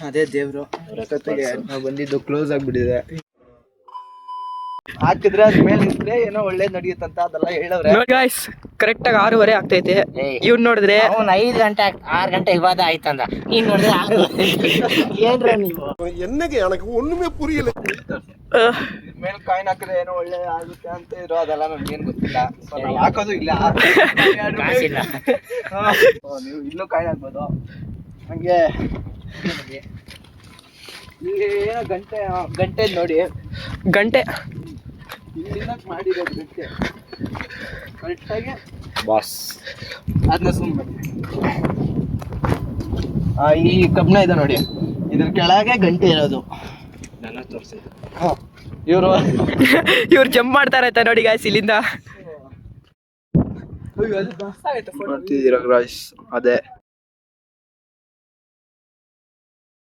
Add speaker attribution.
Speaker 1: ಅದೇ ದೇವ್ರು ನಾವು ಬಂದಿದ್ದು ಕ್ಲೋಸ್ ಆಗ್ಬಿಟ್ಟಿದೆ. ಹಾಕಿದ್ರೆ ಅದ್ರ ಮೇಲೆ ಇದ್ರೆ ಏನೋ ಒಳ್ಳೇದ್ ನಡೆಯುತ್ತಂತ ಅದೆಲ್ಲ ಹೇಳವ್ರೆ.
Speaker 2: ಗಾಯ್ಸ್ ಕರೆಕ್ಟ್ ಆಗಿ 6:30 ಆಗ್ತೈತೆ. ಇವ್ನು ನೋಡಿದ್ರೆ
Speaker 3: 5 ಗಂಟೆ 6 ಗಂಟೆ ಇವಾದ ಆಯ್ತಂದ. ನೀನ್ ನೋಡಿದ್ರೆ 6 ಏನ್ರ ನೀವು
Speaker 4: ಎನ್ನಗೆ எனக்கு ஒண்ணுமே புரியல.
Speaker 1: ಮೇಲೆ ಕಾಯಿನ್ ಹಾಕಿದ್ರೆ ಏನೋ ಒಳ್ಳೆ ಆಗುತ್ತೆ ಅಂತ ಇರೋ ಅದೆಲ್ಲ ನಮ್ಗೇನ್ ಗೊತ್ತಿಲ್ಲ. ನಾವು ಹಾಕೋದು ಇಲ್ಲ.
Speaker 3: ಕಾಸಿಲ್ಲ.
Speaker 1: ನೀವು ಇಲ್ಲೂ ಕಾಯಿನ್ ಹಾಕ್ಬೋದು. ಹಂಗೆ ಇಲ್ಲಿ ಏನೋ ಗಂಟೆ ನೋಡಿ,
Speaker 2: ಗಂಟೆ
Speaker 1: ಇಲ್ಲಿಂದ ಮಾಡಿರೋದು ಗಂಟೆ ಕರೆಕ್ಟಾಗಿ
Speaker 4: ಬಾಸ್
Speaker 1: ಅದನ್ನ ಸುಮ್ಮನೆ ಈ ಕಬ್ಣ ಇದೆ ನೋಡಿ, ಇದ್ರ ಕೆಳಗೆ ಗಂಟೆ ಇರೋದು.
Speaker 4: ನನ್ನ ತೋರಿಸಿ
Speaker 2: ಇವ್ರು ಜಂಪ್ ಮಾಡ್ತಾರೈತೆ ನೋಡಿ ಗಾಯ್ಸ್ ಇಲ್ಲಿಂದ.
Speaker 1: ನೋಡ್ತಿದ್ದೀರಾ ಗಾಯ್ಸ್, ಅದೇ